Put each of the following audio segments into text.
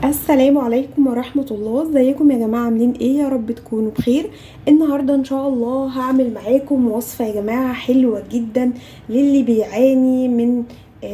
السلام عليكم ورحمة الله. ازيكم يا جماعة؟ عاملين ايه؟ يا رب تكونوا بخير. النهاردة ان شاء الله هعمل معاكم وصفة يا جماعة حلوة جدا للي بيعاني من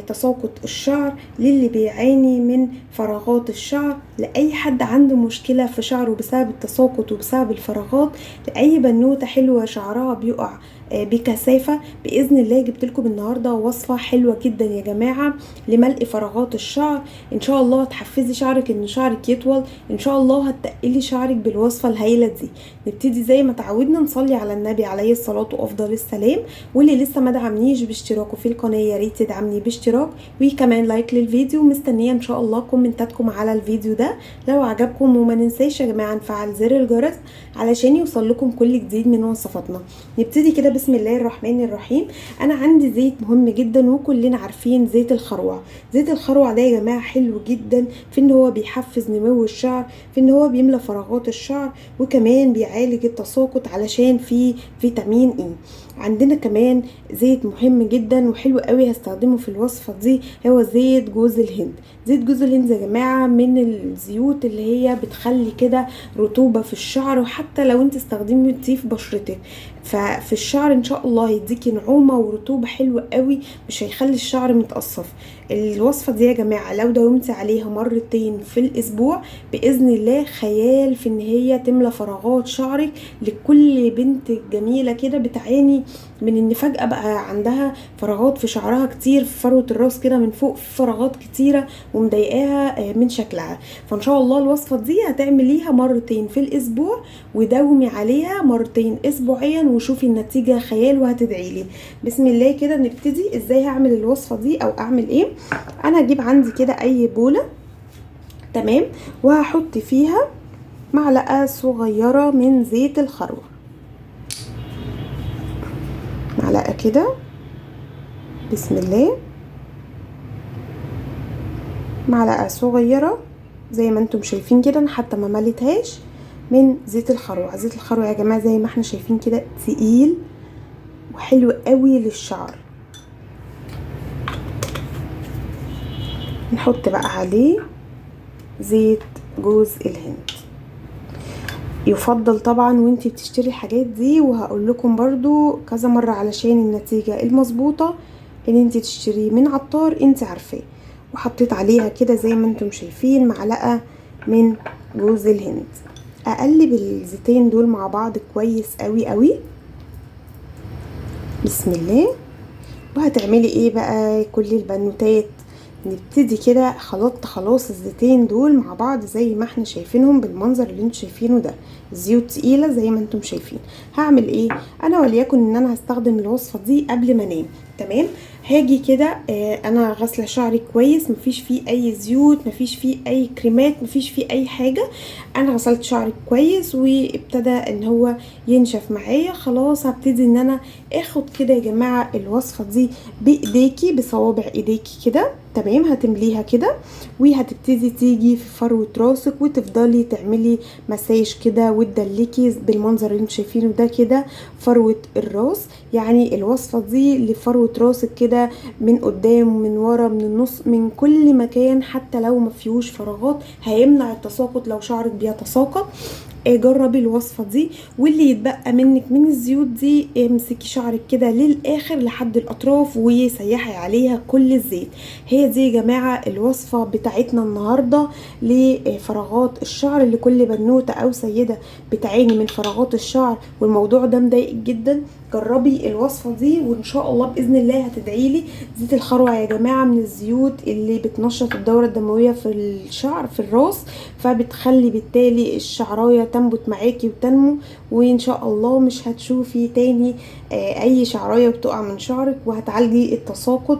تساقط الشعر، للي بيعاني من فراغات الشعر، لأي حد عنده مشكلة في شعره بسبب التساقط وبسبب الفراغات، لأي بنوتة حلوة شعرها بيقع بكثافة. بإذن الله جبتلكم النهاردة وصفة حلوة جدا يا جماعة لملء فراغات الشعر. ان شاء الله هتحفزي شعرك ان شعرك يطول، ان شاء الله هتقلي شعرك بالوصفه الهايله دي. نبتدي زي ما تعودنا نصلي على النبي عليه الصلاه وافضل السلام. واللي لسه ما دعمنيش باشتراكه في القناه يا ريت تدعمني باشتراك وكمان لايك للفيديو. مستنيه ان شاء الله كومنتاتكم على الفيديو ده لو عجبكم، وما ننساش يا جماعه نفعل زر الجرس علشان يوصل لكم كل جديد من وصفاتنا. نبتدي كده بسم الله الرحمن الرحيم. انا عندي زيت مهم جدا وكلنا عارفين زيت الخروع. زيت الخروع ده يا جماعه حلو جدا في ان هو بيحفز نمو الشعر، في ان هو بيملى فراغات الشعر، وكمان بيعالج التساقط علشان فيه فيتامين اي. عندنا كمان زيت مهم جدا وحلو قوي هستخدمه في الوصفه دي، هو زيت جوز الهند. زيت جوز الهند يا جماعه من الزيوت اللي هي بتخلي كده رطوبه في الشعر، وحتى لو انت استخدمتيه في بشرتك ففي الشعر ان شاء الله هيديكي نعومه ورطوبه حلوه قوي، مش هيخلي الشعر متقصف. الوصفه دي يا جماعه لو داومتي عليها مرتين في الاسبوع باذن الله خيال في ان هي تملى فراغات شعرك. لكل بنت جميله كده بتعاني من ان فجاه بقى عندها فراغات في شعرها كتير، في فروه الراس كده من فوق في فراغات كتيره ومضايقاها من شكلها، فان شاء الله الوصفه دي هتعمليها مرتين في الاسبوع وداومي عليها مرتين اسبوعيا وشوفي النتيجه خيال وهتدعيلي. بسم الله كده نبتدي. ازاي هعمل الوصفه دي او اعمل ايه؟ انا هجيب عندي كده اي بوله، تمام، وهحط فيها معلقه صغيره من زيت الخروع، معلقه كده بسم الله، معلقه صغيره زي ما انتم شايفين كده، انا حتى ما مليتهاش من زيت الخروع. زيت الخروع يا جماعه زي ما احنا شايفين كده تقيل وحلو قوي للشعر. نحط بقى عليه زيت جوز الهند. يفضل طبعا وانتي بتشتري الحاجات دي، وهقول لكم برضو كذا مرة علشان النتيجة المظبوطة، ان انتي تشتريه من عطار انتي عارفاه. وحطيت عليها كده زي ما انتم شايفين معلقة من جوز الهند. اقلب الزيتين دول مع بعض كويس قوي قوي بسم الله. وهتعملي ايه بقى كل البنوتات؟ نبتدي كده خلاص الزيتين دول مع بعض زي ما احنا شايفينهم بالمنظر اللي انتم شايفينه ده، الزيوت تقيله زي ما انتم شايفين. هعمل ايه انا؟ وليكن ان انا هستخدم الوصفه دي قبل ما انام، تمام. هاجي كده انا غاسله شعري كويس، مفيش فيه اي زيوت، مفيش فيه اي كريمات، مفيش فيه اي حاجه. انا غسلت شعري كويس وابتدى ان هو ينشف معايا، خلاص هبتدي ان انا اخد كده يا جماعه الوصفه دي بايديكي، بصوابع ايديكي كده، تمام. هتمليها كده وهتبتدي تيجي في فروه راسك وتفضلي تعملي مساج كده وتدلكي بالمنظر اللي انتوا شايفينه ده كده فروه الراس. يعني الوصفه دي لفروه راسك كده، من قدام ومن ورا من النص من كل مكان، حتى لو ما فيهوش فراغات هيمنع التساقط لو شعرك بيتساقط. جربي الوصفه دي، واللي يتبقى منك من الزيوت دي امسكي شعرك كده للاخر لحد الاطراف وسيحي عليها كل الزيت. هي دي يا جماعه الوصفه بتاعتنا النهارده لفراغات الشعر، لكل بنوته او سيده بتعاني من فراغات الشعر والموضوع ده مضايقك جدا. جربي الوصفه دي وان شاء الله باذن الله هتدعيلي. زيت الخروع يا جماعه من الزيوت اللي بتنشط الدوره الدمويه في الشعر في الراس، فبتخلي بالتالي الشعرايه تنبت معاكي وتنمو، وان شاء الله مش هتشوفي تاني اي شعرايه بتقع من شعرك، وهتعالجي التساقط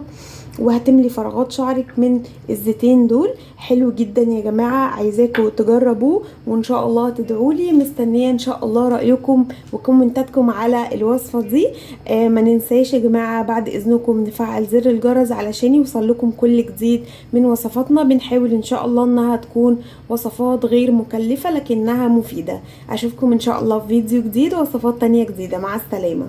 وهتملي فراغات شعرك من الزيتين دول. حلو جدا يا جماعه، عايزاكم تجربوه وان شاء الله تدعولي. مستنيه ان شاء الله رايكم وكومنتاتكم على الوصفه دي. ما ننساش يا جماعه بعد اذنكم نفعل زر الجرس علشان يوصل لكم كل جديد من وصفاتنا. بنحاول ان شاء الله انها تكون وصفات غير مكلفه لكنها مفيده. اشوفكم ان شاء الله في فيديو جديد ووصفات تانية جديده. مع السلامه.